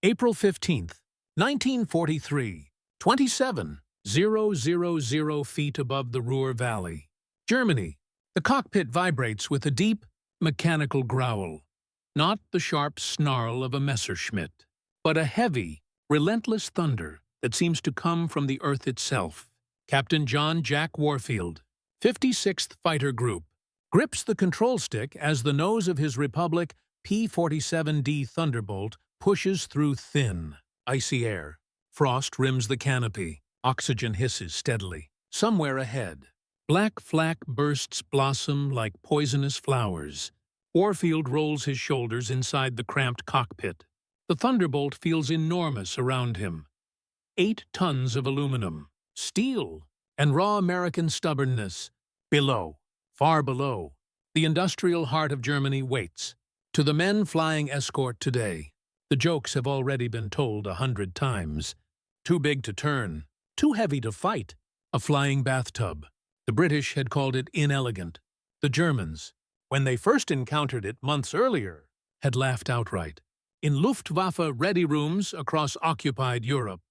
April 15th, 1943, 27,000 feet above the Ruhr Valley. Germany. The cockpit vibrates with a deep, mechanical growl. Not the sharp snarl of a Messerschmitt, but a heavy, relentless thunder that seems to come from the earth itself. Captain John Jack Warfield, 56th Fighter Group, grips the control stick as the nose of his Republic P-47 Thunderbolt pushes through thin, icy air. Frost rims the canopy. Oxygen hisses steadily. Somewhere ahead, black flak bursts blossom like poisonous flowers. Warfield rolls his shoulders inside the cramped cockpit. The Thunderbolt feels enormous around him. 8 tons of aluminum, steel, and raw American stubbornness. Below, far below, the industrial heart of Germany waits. To the men flying escort today, the jokes have already been told 100 times. Too big to turn, too heavy to fight. A flying bathtub. The British had called it inelegant. The Germans, when they first encountered it months earlier, had laughed outright. In Luftwaffe ready rooms across occupied Europe,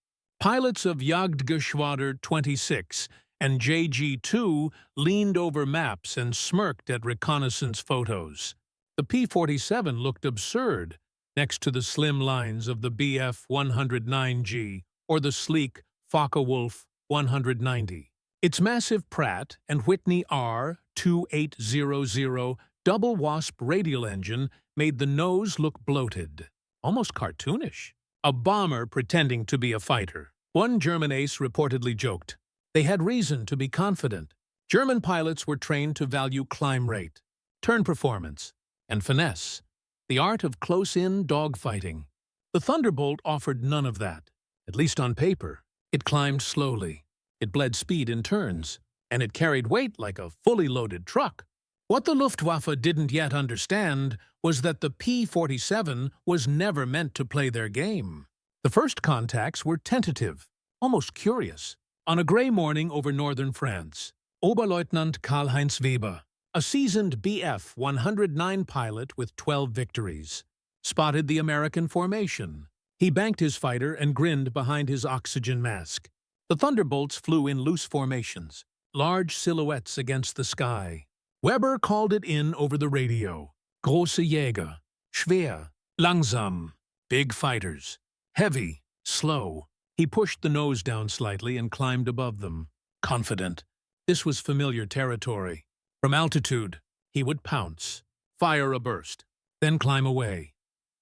pilots of Jagdgeschwader 26 and JG-2 leaned over maps and smirked at reconnaissance photos. The P-47 looked absurd next to the slim lines of the Bf-109G or the sleek Focke-Wulf 190. Its massive Pratt and Whitney R-2800 double wasp radial engine made the nose look bloated, almost cartoonish. A bomber pretending to be a fighter. One German ace reportedly joked, they had reason to be confident. German pilots were trained to value climb rate, turn performance, and finesse, the art of close-in dogfighting. The Thunderbolt offered none of that, at least on paper. It climbed slowly, it bled speed in turns, and it carried weight like a fully loaded truck. What the Luftwaffe didn't yet understand was that the P-47 was never meant to play their game. The first contacts were tentative, almost curious. On a gray morning over northern France, Oberleutnant Karl-Heinz Weber, a seasoned Bf-109 pilot with 12 victories, spotted the American formation. He banked his fighter and grinned behind his oxygen mask. The Thunderbolts flew in loose formations, large silhouettes against the sky. Weber called it in over the radio. Große Jäger, schwer, langsam, big fighters, heavy, slow. He pushed the nose down slightly and climbed above them, confident. This was familiar territory. From altitude, he would pounce, fire a burst, then climb away.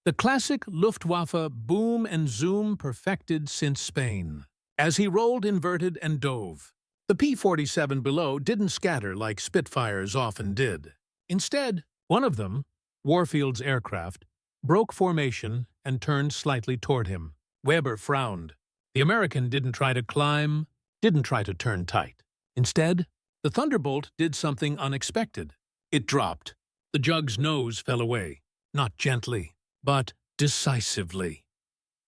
The classic Luftwaffe boom and zoom perfected since Spain. As he rolled inverted and dove, the P-47 below didn't scatter like Spitfires often did. Instead, one of them, Warfield's aircraft, broke formation and turned slightly toward him. Weber frowned. The American didn't try to climb, didn't try to turn tight. Instead, the Thunderbolt did something unexpected. It dropped. The Jug's nose fell away, not gently, but decisively,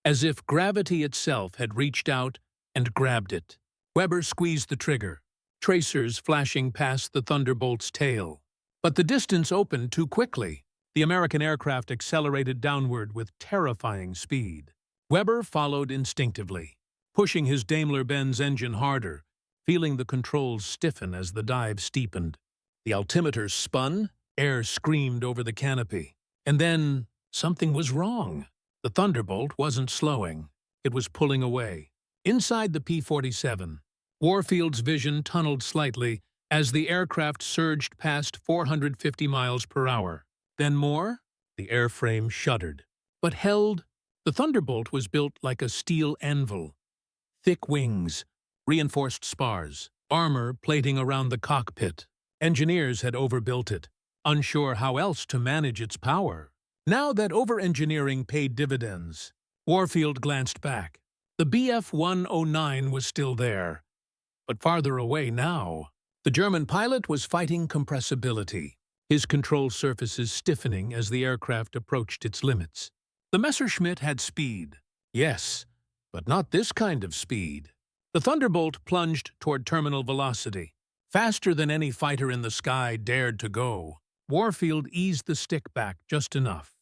as if gravity itself had reached out and grabbed it. Weber squeezed the trigger, tracers flashing past the Thunderbolt's tail. But the distance opened too quickly. The American aircraft accelerated downward with terrifying speed. Weber followed instinctively, pushing his Daimler-Benz engine harder, feeling the controls stiffen as the dive steepened. The altimeter spun, air screamed over the canopy. And then something was wrong. The Thunderbolt wasn't slowing. It was pulling away. Inside the P-47, Warfield's vision tunneled slightly as the aircraft surged past 450 miles per hour. Then more, the airframe shuddered, but held. The Thunderbolt was built like a steel anvil. Thick wings, reinforced spars, armor plating around the cockpit. Engineers had overbuilt it, unsure how else to manage its power. Now that over-engineering paid dividends, Warfield glanced back. The Bf-109 was still there, but farther away now. The German pilot was fighting compressibility, his control surfaces stiffening as the aircraft approached its limits. The Messerschmitt had speed, yes, but not this kind of speed. The Thunderbolt plunged toward terminal velocity, faster than any fighter in the sky dared to go. Warfield eased the stick back just enough.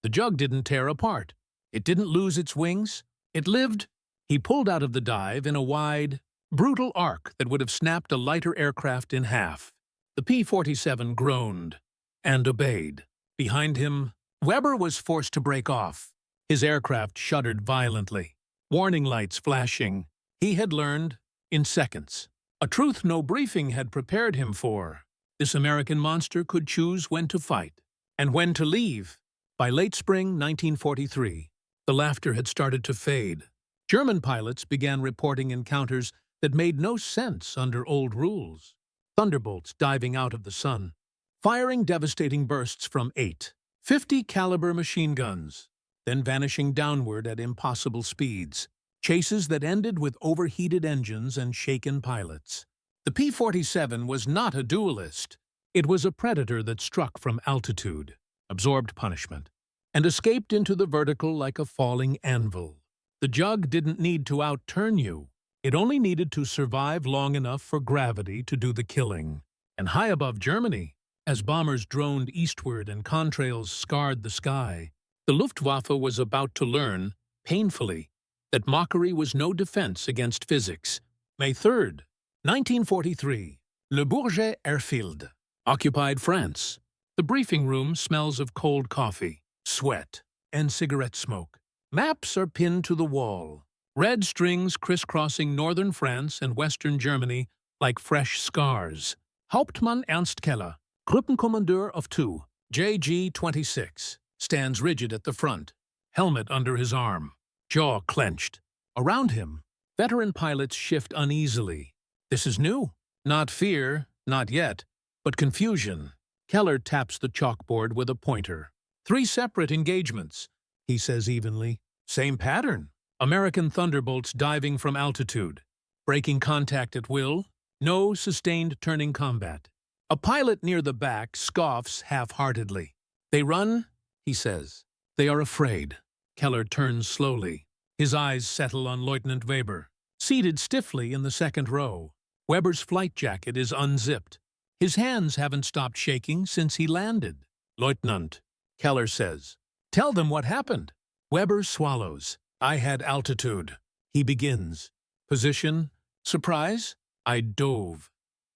The Jug didn't tear apart, It didn't lose its wings. It lived. He pulled out of the dive in a wide, brutal arc that would have snapped a lighter aircraft in half. The P-47 groaned and obeyed. Behind him, Weber was forced to break off. His aircraft shuddered violently, warning lights flashing. He had learned in seconds. A truth no briefing had prepared him for. This American monster could choose when to fight and when to leave. By late spring 1943, the laughter had started to fade. German pilots began reporting encounters that made no sense under old rules. Thunderbolts diving out of the sun, firing devastating bursts from 8.50 caliber machine guns, then vanishing downward at impossible speeds. Chases that ended with overheated engines and shaken pilots. The P-47 was not a duelist. It was a predator that struck from altitude, absorbed punishment, and escaped into the vertical like a falling anvil. The jug didn't need to outturn you. It only needed to survive long enough for gravity to do the killing. And high above Germany, as bombers droned eastward and contrails scarred the sky, the Luftwaffe was about to learn, painfully, that mockery was no defense against physics. May 3rd, 1943, Le Bourget airfield, occupied France. The briefing room smells of cold coffee, sweat, and cigarette smoke. Maps are pinned to the wall, red strings crisscrossing northern France and western Germany like fresh scars. Hauptmann Ernst Keller, Gruppenkommandeur of 2, JG-26, stands rigid at the front, helmet under his arm, jaw clenched. Around him, veteran pilots shift uneasily. This is new. Not fear, not yet, but confusion. Keller taps the chalkboard with a pointer. 3 separate engagements, he says evenly. Same pattern. American Thunderbolts diving from altitude, breaking contact at will, no sustained turning combat. A pilot near the back scoffs half-heartedly. They run, he says. They are afraid. Keller turns slowly. His eyes settle on Lieutenant Weber, seated stiffly in the second row. Weber's flight jacket is unzipped. His hands haven't stopped shaking since he landed. Lieutenant, Keller says, tell them what happened. Weber swallows. I had altitude. He begins. Position? Surprise? I dove.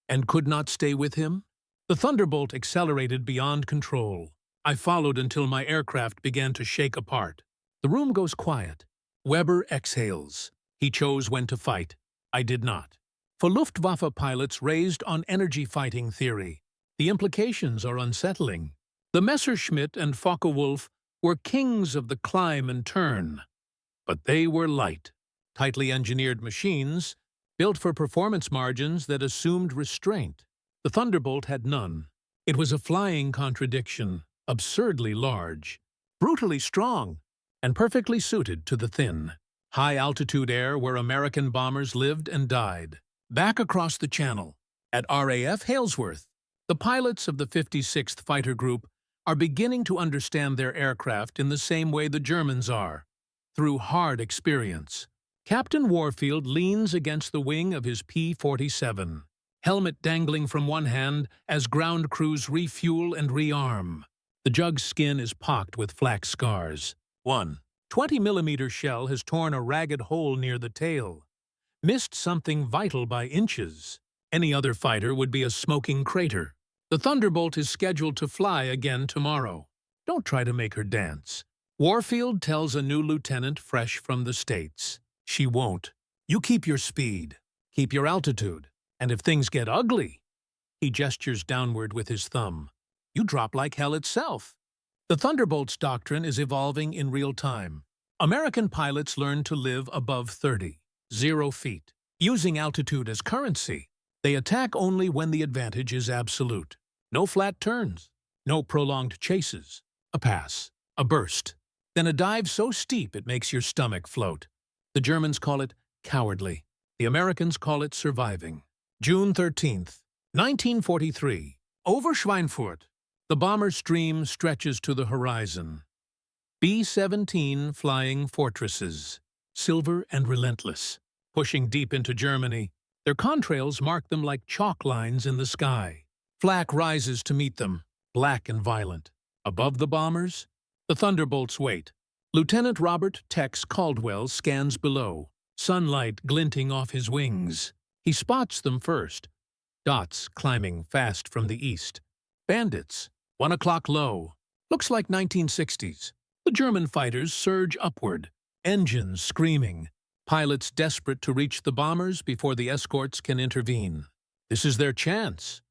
And could not stay with him? The Thunderbolt accelerated beyond control. I followed until my aircraft began to shake apart. The room goes quiet. Weber exhales. He chose when to fight. I did not. For Luftwaffe pilots raised on energy fighting theory, the implications are unsettling. The Messerschmitt and Focke-Wulf were kings of the climb and turn. But they were light, tightly engineered machines, built for performance margins that assumed restraint. The Thunderbolt had none. It was a flying contradiction, absurdly large, brutally strong, and perfectly suited to the thin, high-altitude air where American bombers lived and died. Back across the channel, at RAF Halesworth, the pilots of the 56th Fighter Group are beginning to understand their aircraft in the same way the Germans are, through hard experience. Captain Warfield leans against the wing of his P-47, helmet dangling from one hand as ground crews refuel and rearm. The jug's skin is pocked with flak scars. One 20-millimeter shell has torn a ragged hole near the tail, missed something vital by inches. Any other fighter would be a smoking crater. The Thunderbolt is scheduled to fly again tomorrow. Don't try to make her dance. Warfield tells a new lieutenant fresh from the States. She won't. You keep your speed, keep your altitude, and if things get ugly, he gestures downward with his thumb, you drop like hell itself. The Thunderbolt's doctrine is evolving in real time. American pilots learn to live above 0 feet, using altitude as currency. They attack only when the advantage is absolute. No flat turns, no prolonged chases. A pass, a burst, then a dive so steep it makes your stomach float. The Germans call it cowardly. The Americans call it surviving. June 13th, 1943. Over Schweinfurt, the bomber stream stretches to the horizon. B-17 flying fortresses, silver and relentless, pushing deep into Germany. Their contrails mark them like chalk lines in the sky. Flak rises to meet them, black and violent. Above the bombers, the Thunderbolts wait, Lieutenant Robert Tex Caldwell scans below, sunlight glinting off his wings. He spots them first. Dots climbing fast from the east. Bandits, 1 o'clock low. Looks like 1960s. The German fighters surge upward, engines screaming, pilots desperate to reach the bombers before the escorts can intervene. This is their chance.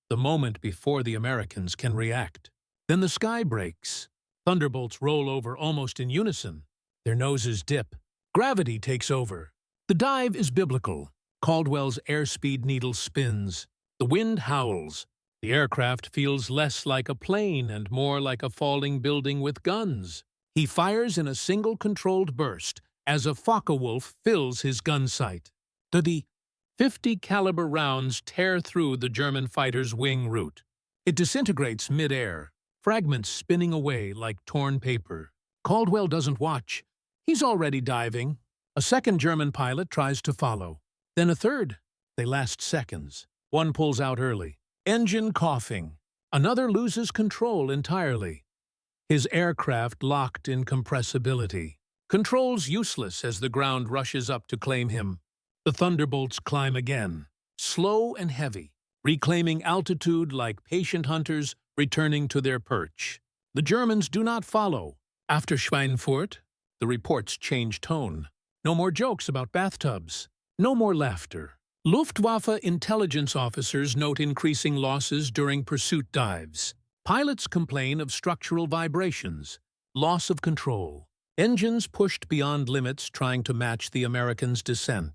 The moment before the Americans can react. Then the sky breaks. Thunderbolts roll over almost in unison. Their noses dip. Gravity takes over. The dive is biblical. Caldwell's airspeed needle spins. The wind howls. The aircraft feels less like a plane and more like a falling building with guns. He fires in a single controlled burst as a Focke-Wulf fills his gun sight. The 50 caliber rounds tear through the German fighter's wing root. It disintegrates mid-air, fragments spinning away like torn paper. Caldwell doesn't watch. He's already diving. A second German pilot tries to follow. Then a third. They last seconds. One pulls out early. Engine coughing. Another loses control entirely. His aircraft locked in compressibility. Controls useless as the ground rushes up to claim him. The Thunderbolts climb again, slow and heavy, reclaiming altitude like patient hunters returning to their perch. The Germans do not follow. After Schweinfurt, the reports change tone. No more jokes about bathtubs. No more laughter. Luftwaffe intelligence officers note increasing losses during pursuit dives. Pilots complain of structural vibrations, loss of control. Engines pushed beyond limits trying to match the Americans' descent.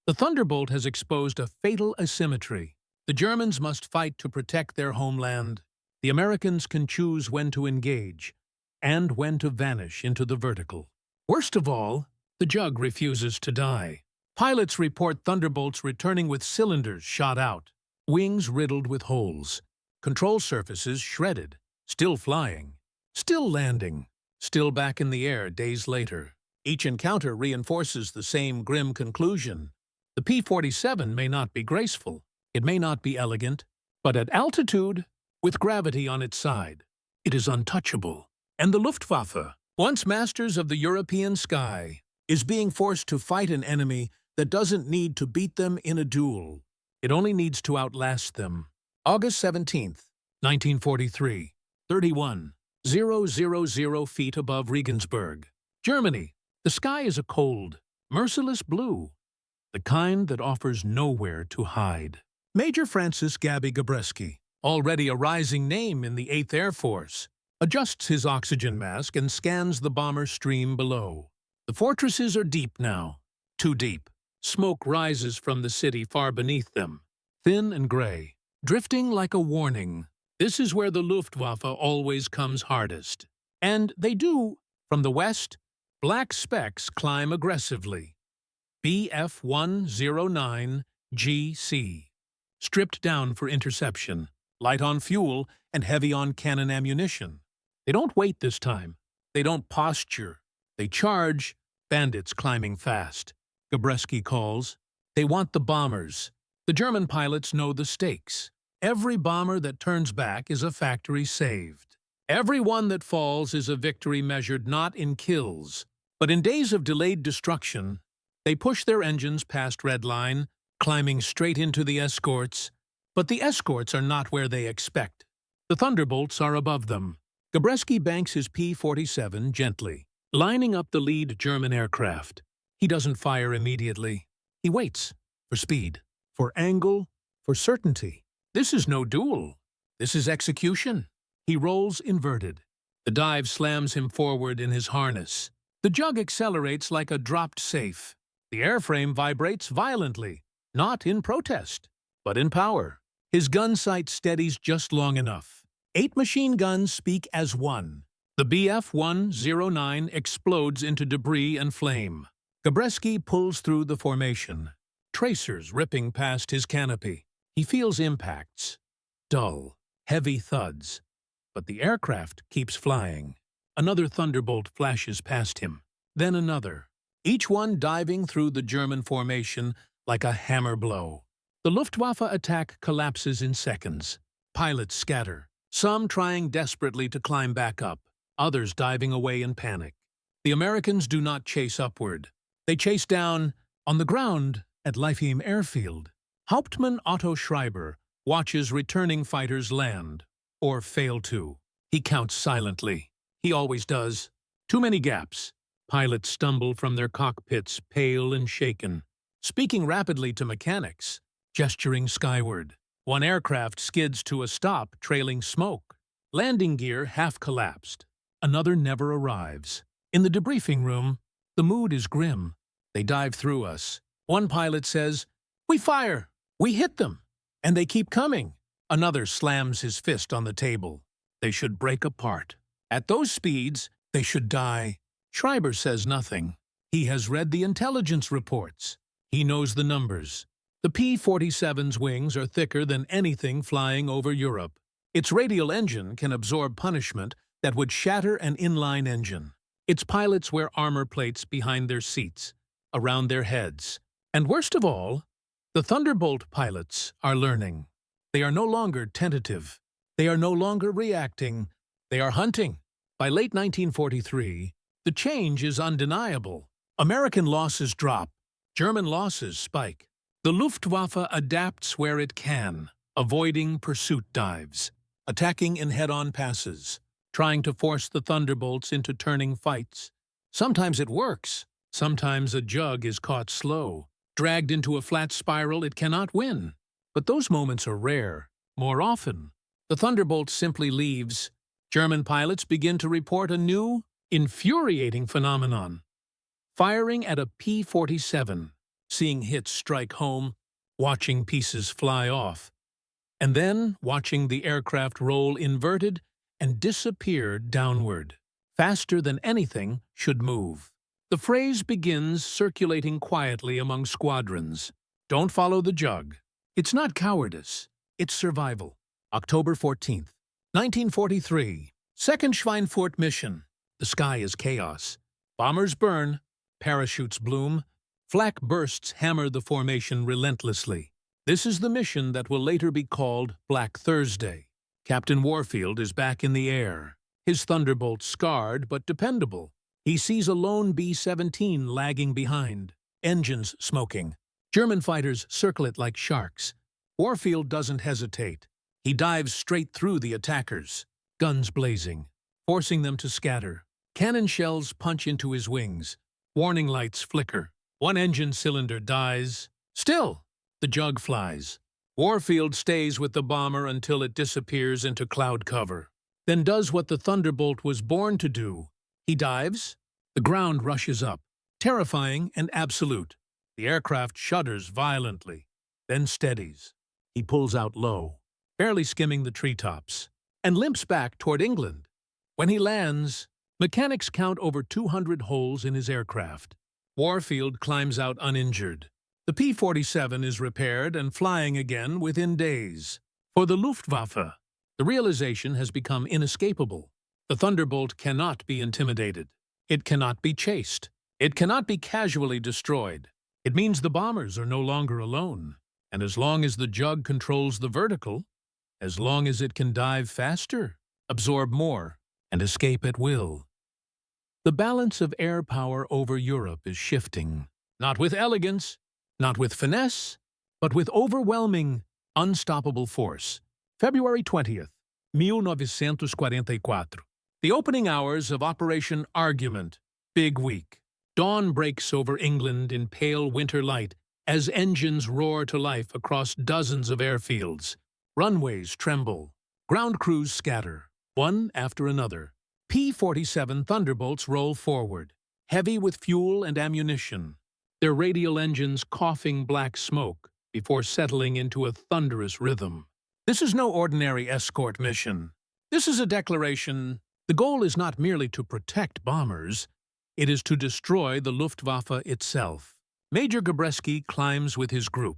The Thunderbolt has exposed a fatal asymmetry. The Germans must fight to protect their homeland. The Americans can choose when to engage and when to vanish into the vertical. Worst of all, the Jug refuses to die. Pilots report Thunderbolts returning with cylinders shot out, wings riddled with holes, control surfaces shredded, still flying, still landing, still back in the air days later. Each encounter reinforces the same grim conclusion. The P-47 may not be graceful, it may not be elegant, but at altitude, with gravity on its side, it is untouchable. And the Luftwaffe, once masters of the European sky, is being forced to fight an enemy that doesn't need to beat them in a duel. It only needs to outlast them. August 17th, 1943, 31,000 feet above Regensburg, Germany. The sky is a cold, merciless blue, the kind that offers nowhere to hide. Major Francis Gabby Gabreski, already a rising name in the 8th Air Force, adjusts his oxygen mask and scans the bomber stream below. The fortresses are deep now, too deep. Smoke rises from the city far beneath them, thin and gray, drifting like a warning. This is where the Luftwaffe always comes hardest. And they do. From the west, black specks climb aggressively. BF-109GC, stripped down for interception, light on fuel and heavy on cannon ammunition. They don't wait this time. They don't posture. They charge, bandits climbing fast. Gabreski calls. They want the bombers. The German pilots know the stakes. Every bomber that turns back is a factory saved. Every one that falls is a victory measured not in kills, but in days of delayed destruction. They push their engines past red line, climbing straight into the escorts. But the escorts are not where they expect. The Thunderbolts are above them. Gabreski banks his P-47 gently, lining up the lead German aircraft. He doesn't fire immediately. He waits for speed, for angle, for certainty. This is no duel. This is execution. He rolls inverted. The dive slams him forward in his harness. The Jug accelerates like a dropped safe. The airframe vibrates violently, not in protest, but in power. His gun sight steadies just long enough. 8 machine guns speak as one. The BF-109 explodes into debris and flame. Gabreski pulls through the formation, tracers ripping past his canopy. He feels impacts, dull, heavy thuds, but the aircraft keeps flying. Another Thunderbolt flashes past him, then another, each one diving through the German formation like a hammer blow. The Luftwaffe attack collapses in seconds. Pilots scatter, some trying desperately to climb back up, others diving away in panic. The Americans do not chase upward. They chase down on the ground at Leifheim Airfield. Hauptmann Otto Schreiber watches returning fighters land, or fail to. He counts silently. He always does. Too many gaps. Pilots stumble from their cockpits, pale and shaken, speaking rapidly to mechanics, gesturing skyward. One aircraft skids to a stop, trailing smoke. Landing gear half collapsed. Another never arrives. In the debriefing room, the mood is grim. They dive through us. One pilot says, "We fire! We hit them! And they keep coming!" Another slams his fist on the table. They should break apart. At those speeds, they should die. Schreiber says nothing. He has read the intelligence reports. He knows the numbers. The P-47's wings are thicker than anything flying over Europe. Its radial engine can absorb punishment that would shatter an inline engine. Its pilots wear armor plates behind their seats, around their heads. And worst of all, the Thunderbolt pilots are learning. They are no longer tentative. They are no longer reacting. They are hunting. By late 1943, the change is undeniable. American losses drop. German losses spike. The Luftwaffe adapts where it can, avoiding pursuit dives, attacking in head-on passes, trying to force the Thunderbolts into turning fights. Sometimes it works. Sometimes a jug is caught slow. Dragged into a flat spiral, it cannot win. But those moments are rare. More often, the Thunderbolt simply leaves. German pilots begin to report a new, infuriating phenomenon. Firing at a P-47, seeing hits strike home, watching pieces fly off, and then watching the aircraft roll inverted and disappear downward, faster than anything should move. The phrase begins circulating quietly among squadrons. Don't follow the jug. It's not cowardice, it's survival. October 14th, 1943. Second Schweinfurt mission. The sky is chaos. Bombers burn, parachutes bloom, flak bursts hammer the formation relentlessly. This is the mission that will later be called Black Thursday. Captain Warfield is back in the air. His Thunderbolt scarred but dependable. He sees a lone B-17 lagging behind, engines smoking. German fighters circle it like sharks. Warfield doesn't hesitate. He dives straight through the attackers, guns blazing, forcing them to scatter. Cannon shells punch into his wings. Warning lights flicker. One engine cylinder dies. Still, the jug flies. Warfield stays with the bomber until it disappears into cloud cover, then does what the Thunderbolt was born to do. He dives. The ground rushes up, terrifying and absolute. The aircraft shudders violently, then steadies. He pulls out low, barely skimming the treetops, and limps back toward England. When he lands, mechanics count over 200 holes in his aircraft. Warfield climbs out uninjured. The P-47 is repaired and flying again within days. For the Luftwaffe, the realization has become inescapable. The Thunderbolt cannot be intimidated. It cannot be chased. It cannot be casually destroyed. It means the bombers are no longer alone. And as long as the jug controls the vertical, as long as it can dive faster, absorb more, and escape at will, the balance of air power over Europe is shifting, not with elegance, not with finesse, but with overwhelming, unstoppable force. February 20th, 1944. The opening hours of Operation Argument, Big Week. Dawn breaks over England in pale winter light as engines roar to life across dozens of airfields. Runways tremble. Ground crews scatter, one after another. P-47 Thunderbolts roll forward, heavy with fuel and ammunition, their radial engines coughing black smoke before settling into a thunderous rhythm. This is no ordinary escort mission. This is a declaration. The goal is not merely to protect bombers, it is to destroy the Luftwaffe itself. Major Gabreski climbs with his group,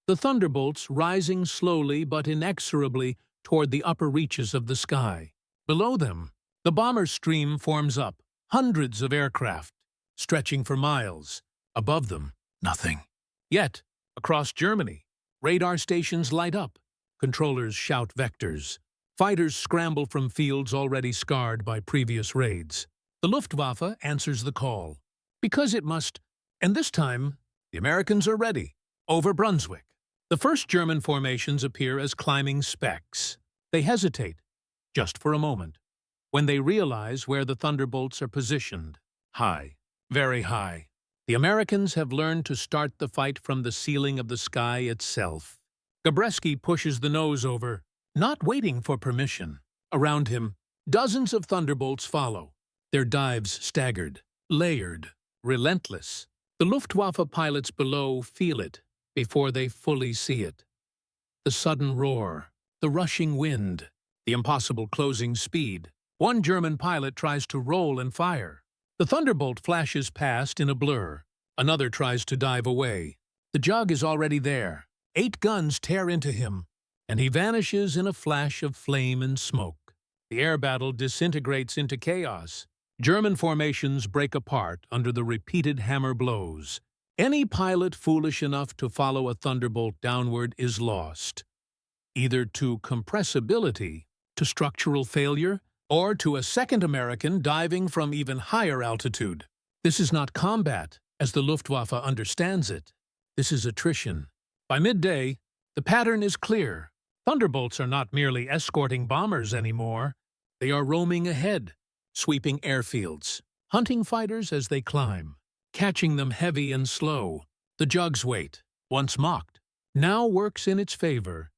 the Thunderbolts rising slowly but inexorably toward the upper reaches of the sky. Below them, the bomber stream forms up, hundreds of aircraft, stretching for miles. Above them, nothing. Yet, across Germany, radar stations light up. Controllers shout vectors. Fighters scramble from fields already scarred by previous raids. The Luftwaffe answers the call. Because it must, and this time, the Americans are ready. Over Brunswick. The first German formations appear as climbing specks. They hesitate, just for a moment, when they realize where the Thunderbolts are positioned. High, very high. The Americans have learned to start the fight from the ceiling of the sky itself. Gabreski pushes the nose over, not waiting for permission. Around him, dozens of Thunderbolts follow, their dives staggered, layered, relentless. The Luftwaffe pilots below feel it before they fully see it. The sudden roar, the rushing wind, the impossible closing speed. One German pilot tries to roll and fire. The Thunderbolt flashes past in a blur. Another tries to dive away. The jug is already there. 8 guns tear into him, and he vanishes in a flash of flame and smoke. The air battle disintegrates into chaos. German formations break apart under the repeated hammer blows. Any pilot foolish enough to follow a Thunderbolt downward is lost, either to compressibility, to structural failure, or to a second American diving from even higher altitude. This is not combat, as the Luftwaffe understands it. This is attrition. By midday, the pattern is clear. Thunderbolts are not merely escorting bombers anymore. They are roaming ahead, sweeping airfields, hunting fighters as they climb, catching them heavy and slow. The jug's weight, once mocked, now works in its favor,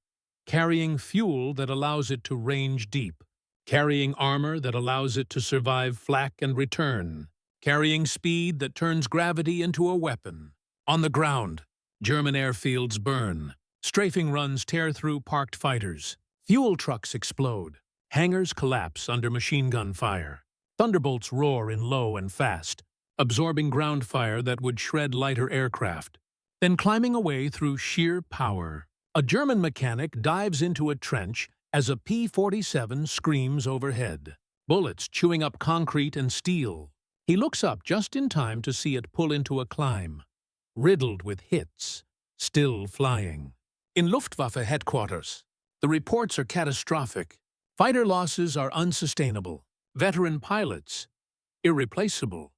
carrying fuel that allows it to range deep, carrying armor that allows it to survive flak and return, carrying speed that turns gravity into a weapon. On the ground, German airfields burn. Strafing runs tear through parked fighters. Fuel trucks explode. Hangars collapse under machine gun fire. Thunderbolts roar in low and fast, absorbing ground fire that would shred lighter aircraft. Then climbing away through sheer power. A German mechanic dives into a trench as a P-47 screams overhead, bullets chewing up concrete and steel. He looks up just in time to see it pull into a climb, riddled with hits, still flying. In Luftwaffe headquarters, the reports are catastrophic. Fighter losses are unsustainable. Veteran pilots, irreplaceable,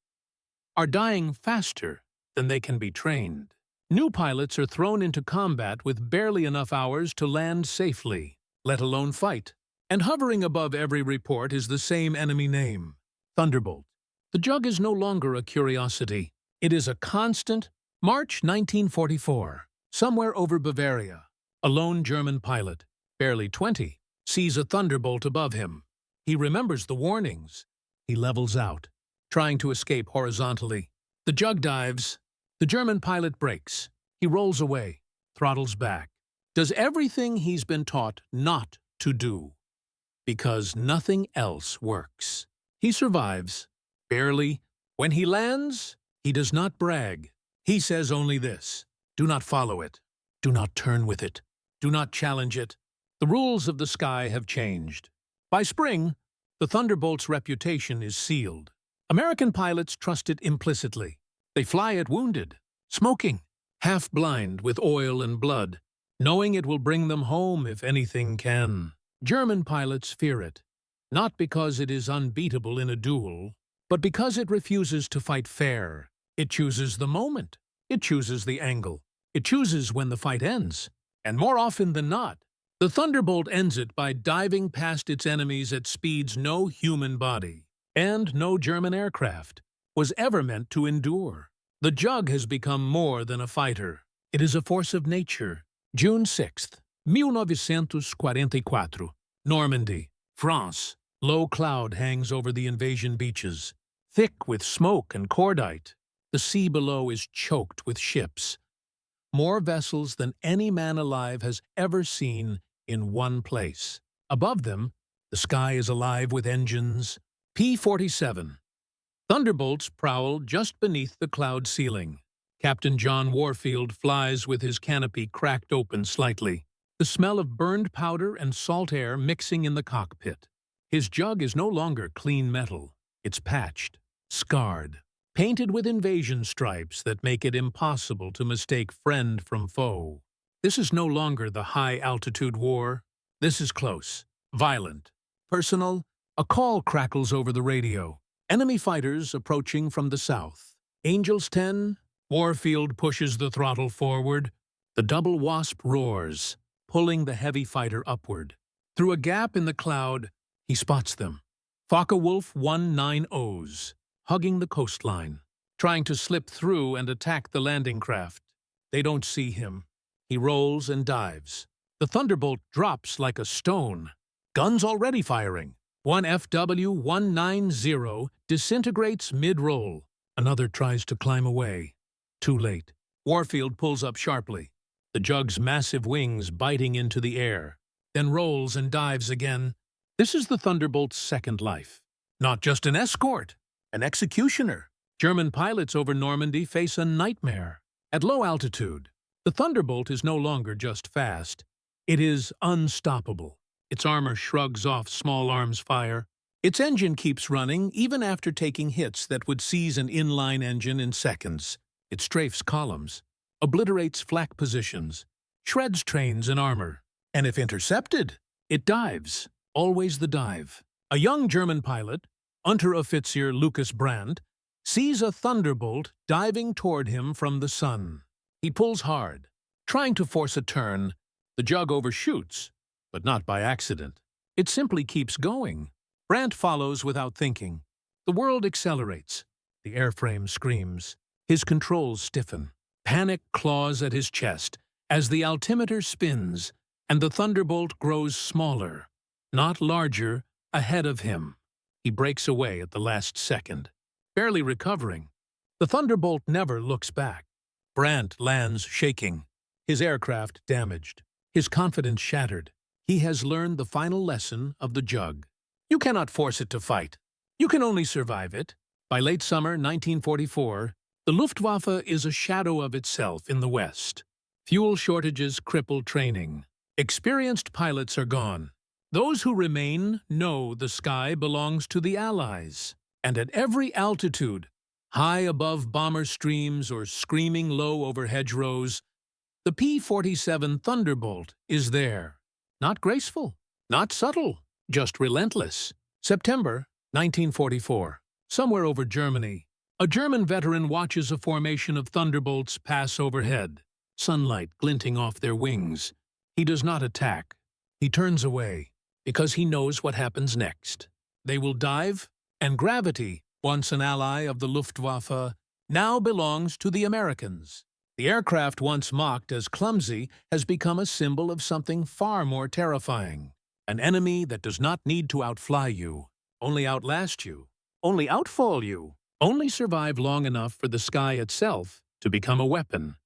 are dying faster than they can be trained. New pilots are thrown into combat with barely enough hours to land safely, let alone fight. And hovering above every report is the same enemy name, Thunderbolt. The jug is no longer a curiosity. It is a constant. March 1944. Somewhere over Bavaria, a lone German pilot, barely 20, sees a Thunderbolt above him. He remembers the warnings. He levels out, trying to escape horizontally. The jug dives. The German pilot brakes. He rolls away, throttles back, does everything he's been taught not to do, because nothing else works. He survives, barely. When he lands, he does not brag. He says only this: do not follow it. Do not turn with it. Do not challenge it. The rules of the sky have changed. By spring, the Thunderbolt's reputation is sealed. American pilots trust it implicitly. They fly it wounded, smoking, half-blind with oil and blood, knowing it will bring them home if anything can. German pilots fear it, not because it is unbeatable in a duel, but because it refuses to fight fair. It chooses the moment. It chooses the angle. It chooses when the fight ends. And more often than not, the Thunderbolt ends it by diving past its enemies at speeds no human body and no German aircraft was ever meant to endure. The jug has become more than a fighter. It is a force of nature. June 6th, 1944. Normandy, France. Low cloud hangs over the invasion beaches, thick with smoke and cordite. The sea below is choked with ships. More vessels than any man alive has ever seen in one place. Above them, the sky is alive with engines. P-47. Thunderbolts prowl just beneath the cloud ceiling. Captain John Warfield flies with his canopy cracked open slightly, the smell of burned powder and salt air mixing in the cockpit. His jug is no longer clean metal. It's patched, scarred, painted with invasion stripes that make it impossible to mistake friend from foe. This is no longer the high-altitude war. This is close, violent, personal. A call crackles over the radio. Enemy fighters approaching from the south. Angels 10. Warfield pushes the throttle forward. The double Wasp roars, pulling the heavy fighter upward. Through a gap in the cloud, he spots them. Focke-Wulf 190s, hugging the coastline, trying to slip through and attack the landing craft. They don't see him. He rolls and dives. The Thunderbolt drops like a stone. Guns already firing. One FW-190 disintegrates mid-roll. Another tries to climb away. Too late. Warfield pulls up sharply, the Jug's massive wings biting into the air, then rolls and dives again. This is the Thunderbolt's second life. Not just an escort, an executioner. German pilots over Normandy face a nightmare. At low altitude, the Thunderbolt is no longer just fast. It is unstoppable. Its armor shrugs off small arms fire. Its engine keeps running even after taking hits that would seize an inline engine in seconds. It strafes columns, obliterates flak positions, shreds trains and armor. And if intercepted, it dives. Always the dive. A young German pilot, Unteroffizier Lucas Brandt, sees a Thunderbolt diving toward him from the sun. He pulls hard, trying to force a turn. The Jug overshoots, but not by accident. It simply keeps going. Brandt follows without thinking. The world accelerates. The airframe screams. His controls stiffen. Panic claws at his chest as the altimeter spins and the Thunderbolt grows smaller, not larger, ahead of him. He breaks away at the last second, barely recovering. The Thunderbolt never looks back. Brandt lands shaking, his aircraft damaged, his confidence shattered. He has learned the final lesson of the Jug. You cannot force it to fight. You can only survive it. By late summer 1944, the Luftwaffe is a shadow of itself in the West. Fuel shortages cripple training. Experienced pilots are gone. Those who remain know the sky belongs to the Allies. And at every altitude, high above bomber streams or screaming low over hedgerows, the P-47 Thunderbolt is there. Not graceful, not subtle, just relentless. September 1944. Somewhere over Germany, a German veteran watches a formation of Thunderbolts pass overhead, sunlight glinting off their wings. He does not attack. He turns away, because he knows what happens next. They will dive, and gravity, once an ally of the Luftwaffe, now belongs to the Americans. The aircraft once mocked as clumsy has become a symbol of something far more terrifying. An enemy that does not need to outfly you, only outlast you, only outfall you, only survive long enough for the sky itself to become a weapon.